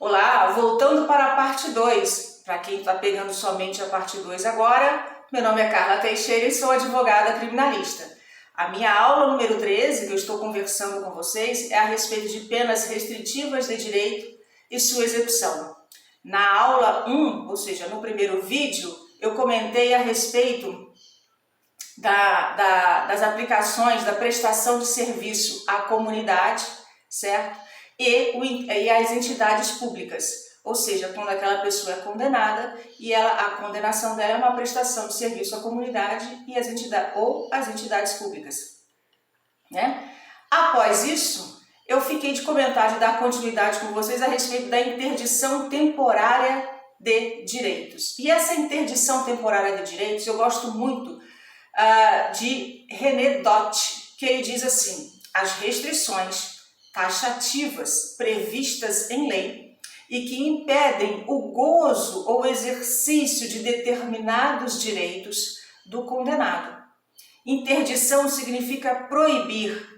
Olá, voltando para a parte 2. Para quem está pegando somente a parte 2 agora, meu nome é Carla Teixeira e sou advogada criminalista. A minha aula número 13, que eu estou conversando com vocês, é a respeito de penas restritivas de direito e sua execução. Na aula 1, ou seja, no primeiro vídeo, eu comentei a respeito das aplicações da prestação de serviço à comunidade, certo? E as entidades públicas, ou seja, quando aquela pessoa é condenada e a condenação dela é uma prestação de serviço à comunidade e as entidades públicas, né? Após isso, eu fiquei de comentar, de dar continuidade com vocês a respeito da interdição temporária de direitos. E essa interdição temporária de direitos, eu gosto muito de René Dott, que ele diz assim: as restrições taxativas previstas em lei e que impedem o gozo ou exercício de determinados direitos do condenado. Interdição significa proibir,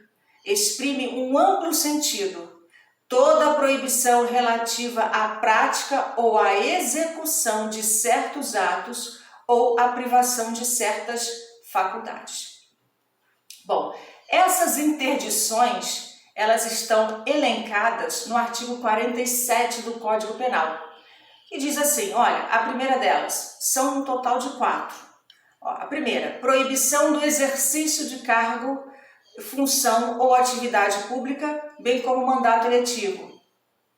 exprime um amplo sentido. Toda proibição relativa à prática ou à execução de certos atos ou à privação de certas faculdades. Bom, essas interdições, elas estão elencadas no artigo 47 do Código Penal, que diz assim, olha, a primeira delas, são um total de 4. A primeira, proibição do exercício de cargo, função ou atividade pública, bem como mandato eletivo.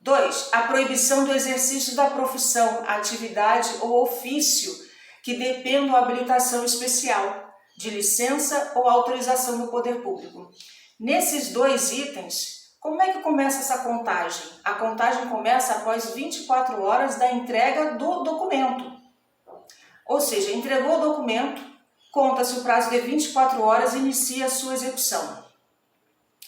2, a proibição do exercício da profissão, atividade ou ofício que dependam da habilitação especial, de licença ou autorização do poder público. Nesses 2 itens, como é que começa essa contagem? A contagem começa após 24 horas da entrega do documento. Ou seja, entregou o documento, conta-se o prazo de 24 horas e inicia a sua execução.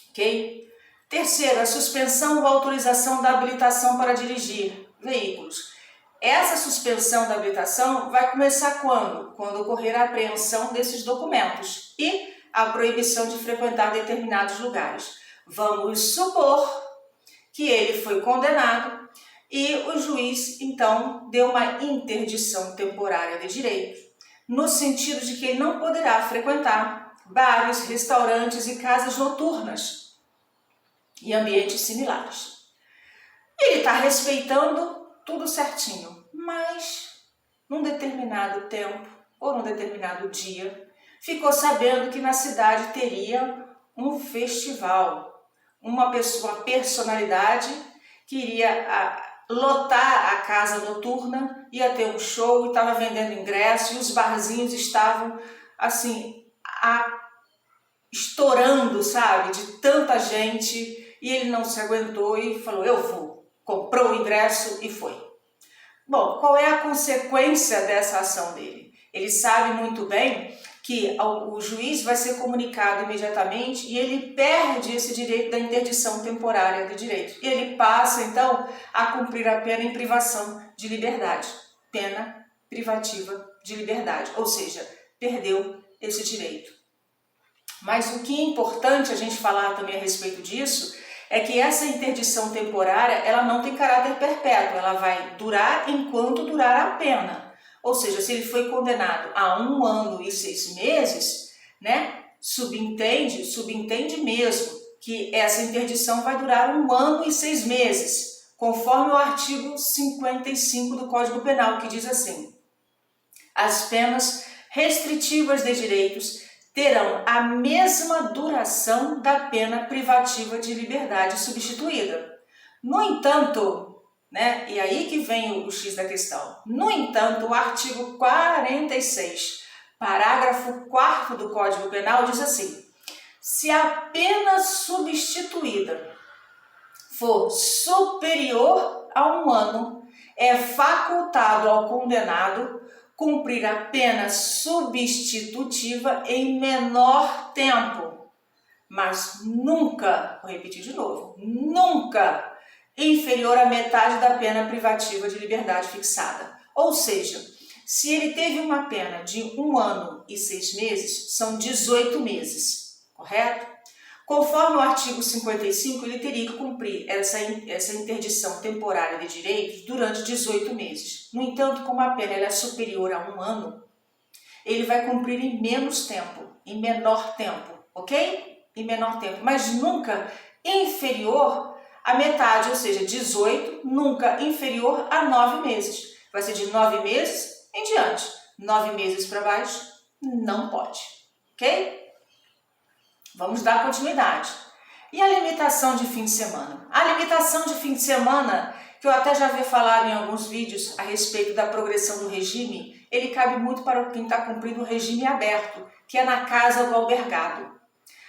Ok? Terceiro, a suspensão ou autorização da habilitação para dirigir veículos. Essa suspensão da habilitação vai começar quando? Quando ocorrer a apreensão desses documentos e a proibição de frequentar determinados lugares. Vamos supor que ele foi condenado e o juiz, então, deu uma interdição temporária de direito, no sentido de que ele não poderá frequentar bares, restaurantes e casas noturnas e ambientes similares. Ele está respeitando tudo certinho, mas num determinado tempo ou num determinado dia, ficou sabendo que na cidade teria um festival, uma personalidade que iria lotar a casa noturna, ia ter um show e estava vendendo ingressos e os barzinhos estavam assim, estourando, sabe, de tanta gente, e ele não se aguentou e falou, eu vou. Comprou o ingresso e foi. Bom, qual é a consequência dessa ação dele? Ele sabe muito bem que o juiz vai ser comunicado imediatamente e ele perde esse direito da interdição temporária de direito. E ele passa, então, a cumprir a pena em privação de liberdade. Pena privativa de liberdade, ou seja, perdeu esse direito. Mas o que é importante a gente falar também a respeito disso é que essa interdição temporária, ela não tem caráter perpétuo, ela vai durar enquanto durar a pena. Ou seja, se ele foi condenado a 1 ano e 6 meses, né, subentende mesmo que essa interdição vai durar 1 ano e 6 meses, conforme o artigo 55 do Código Penal, que diz assim: as penas restritivas de direitos terão a mesma duração da pena privativa de liberdade substituída. No entanto, né, e aí que vem o X da questão, no entanto, o artigo 46, parágrafo 4º do Código Penal diz assim: se a pena substituída for superior a 1 ano, é facultado ao condenado cumprir a pena substitutiva em menor tempo, mas nunca, vou repetir de novo, nunca inferior à metade da pena privativa de liberdade fixada. Ou seja, se ele teve uma pena de 1 ano e 6 meses, são 18 meses, correto? Conforme o artigo 55, ele teria que cumprir essa interdição temporária de direitos durante 18 meses. No entanto, como a pena é superior a 1 ano, ele vai cumprir em menos tempo, em menor tempo, ok? Em menor tempo, mas nunca inferior à metade, ou seja, 18, nunca inferior a 9 meses. Vai ser de 9 meses em diante. 9 meses para baixo, não pode, ok? Vamos dar continuidade. E a limitação de fim de semana? A limitação de fim de semana, que eu até já havia falado em alguns vídeos a respeito da progressão do regime, ele cabe muito para quem está cumprindo o regime aberto, que é na casa do albergado.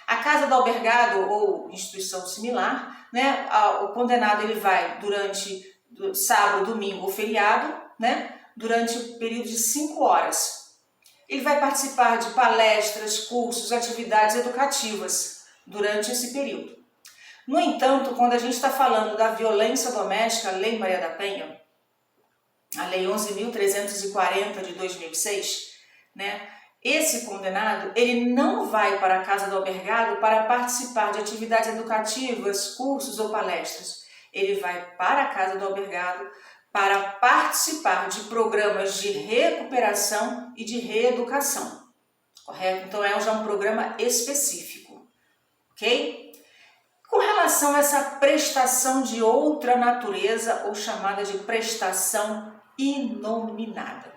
A casa do albergado ou instituição similar, né, o condenado ele vai durante sábado, domingo ou feriado, né, durante o período de 5 horas. Ele vai participar de palestras, cursos, atividades educativas durante esse período. No entanto, quando a gente está falando da violência doméstica, a Lei Maria da Penha, a Lei 11.340 de 2006, né, esse condenado ele não vai para a casa do albergado para participar de atividades educativas, cursos ou palestras. Ele vai para a casa do albergado para participar de programas de recuperação e de reeducação, correto? Então é já um programa específico, ok? Com relação a essa prestação de outra natureza, ou chamada de prestação inominada.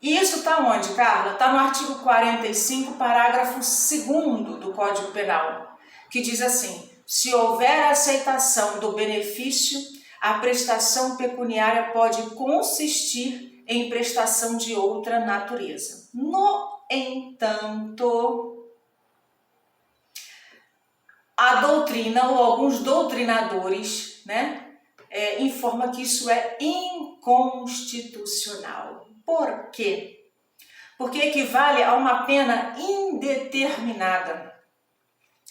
E isso está onde, Carla? Está no artigo 45, parágrafo 2º do Código Penal, que diz assim: se houver aceitação do benefício, a prestação pecuniária pode consistir em prestação de outra natureza. No entanto, a doutrina ou alguns doutrinadores, né, informa que isso é inconstitucional. Por quê? Porque equivale a uma pena indeterminada,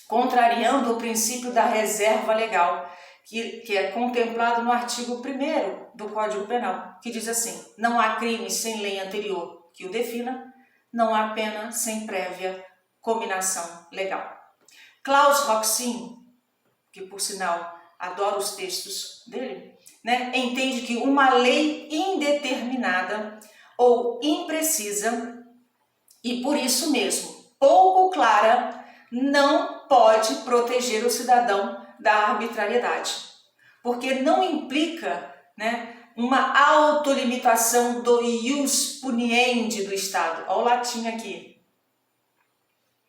contrariando o princípio da reserva legal, que é contemplado no artigo 1º do Código Penal, que diz assim: não há crime sem lei anterior que o defina, não há pena sem prévia cominação legal. Klaus Roxin, que por sinal adoro os textos dele, né, entende que uma lei indeterminada ou imprecisa e por isso mesmo pouco clara não pode proteger o cidadão da arbitrariedade, porque não implica, né, uma autolimitação do ius puniendi do Estado. Olha o latim aqui,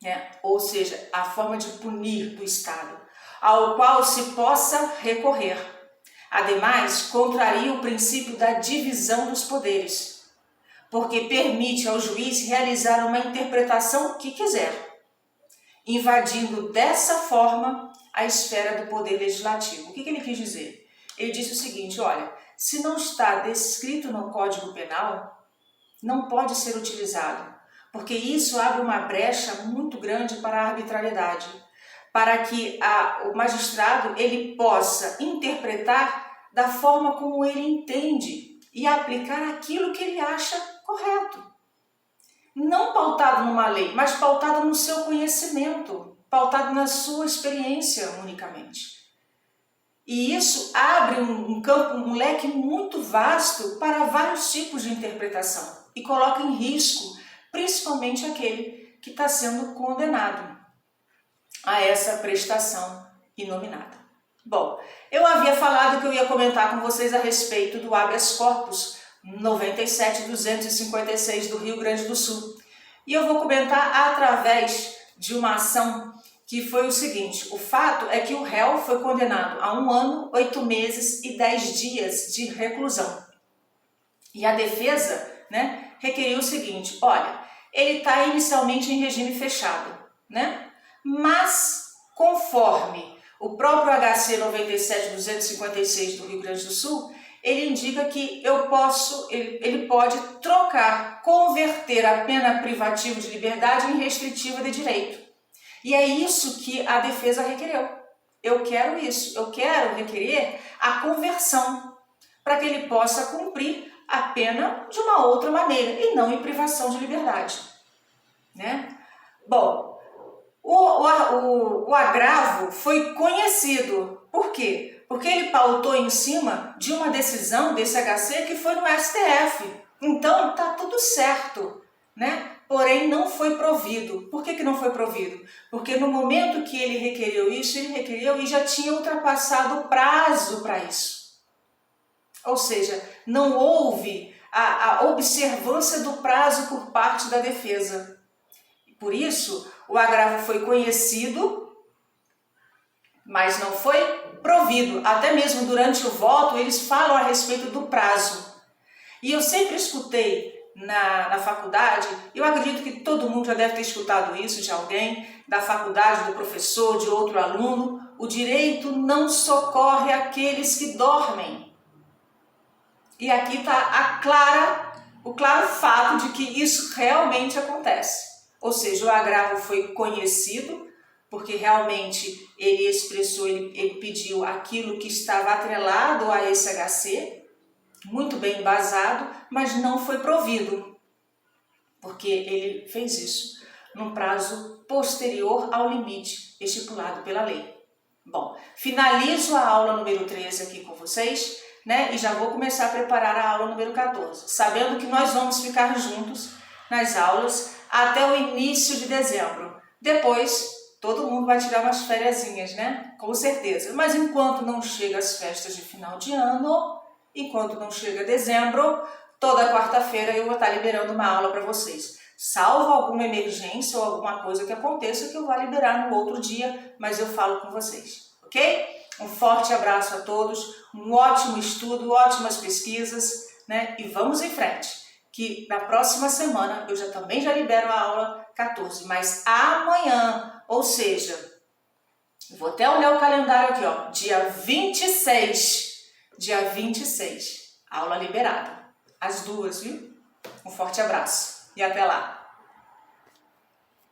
né? Ou seja, a forma de punir do Estado, ao qual se possa recorrer. Ademais, contraria o princípio da divisão dos poderes, porque permite ao juiz realizar uma interpretação que quiser, invadindo dessa forma a esfera do poder legislativo. O que ele quis dizer? Ele disse o seguinte: olha, se não está descrito no Código Penal, não pode ser utilizado, porque isso abre uma brecha muito grande para a arbitrariedade, para que o magistrado ele possa interpretar da forma como ele entende e aplicar aquilo que ele acha correto. Não pautado numa lei, mas pautado no seu conhecimento, pautado na sua experiência unicamente. E isso abre um campo, um leque muito vasto para vários tipos de interpretação e coloca em risco, principalmente aquele que está sendo condenado a essa prestação inominada. Bom, eu havia falado que eu ia comentar com vocês a respeito do habeas corpus 97.256 do Rio Grande do Sul. E eu vou comentar através de uma ação que foi o seguinte: o fato é que o réu foi condenado a 1 ano, 8 meses e 10 dias de reclusão. E a defesa, né, requeriu o seguinte: olha, ele está inicialmente em regime fechado, né? Mas conforme o próprio HC 97.256 do Rio Grande do Sul, ele indica que ele pode trocar, converter a pena privativa de liberdade em restritiva de direito. E é isso que a defesa requereu. Eu quero isso, eu quero requerer a conversão, para que ele possa cumprir a pena de uma outra maneira, e não em privação de liberdade, né? Bom, O agravo foi conhecido. Por quê? Porque ele pautou em cima de uma decisão desse HC que foi no STF. Então, tá tudo certo, né? Porém, não foi provido. Por que não foi provido? Porque no momento que ele requereu isso, ele requereu e já tinha ultrapassado o prazo para isso. Ou seja, não houve a observância do prazo por parte da defesa. Por isso, o agravo foi conhecido, mas não foi provido. Até mesmo durante o voto, eles falam a respeito do prazo. E eu sempre escutei na faculdade, eu acredito que todo mundo já deve ter escutado isso de alguém, da faculdade, do professor, de outro aluno: o direito não socorre aqueles que dormem. E aqui está o claro fato de que isso realmente acontece. Ou seja, o agravo foi conhecido, porque realmente ele expressou, ele pediu aquilo que estava atrelado a esse HC, muito bem embasado, mas não foi provido, porque ele fez isso num prazo posterior ao limite estipulado pela lei. Bom, finalizo a aula número 13 aqui com vocês, né? E já vou começar a preparar a aula número 14, sabendo que nós vamos ficar juntos nas aulas até o início de dezembro. Depois, todo mundo vai tirar umas fériasinhas, né? Com certeza. Mas enquanto não chega as festas de final de ano, enquanto não chega dezembro, toda quarta-feira eu vou estar liberando uma aula para vocês. Salvo alguma emergência ou alguma coisa que aconteça que eu vou liberar no outro dia, mas eu falo com vocês, ok? Um forte abraço a todos, um ótimo estudo, ótimas pesquisas, né? E vamos em frente, que na próxima semana eu também já libero a aula 14, mas amanhã, ou seja, vou até olhar o calendário aqui, ó, dia 26, aula liberada, às 2, viu? Um forte abraço e até lá!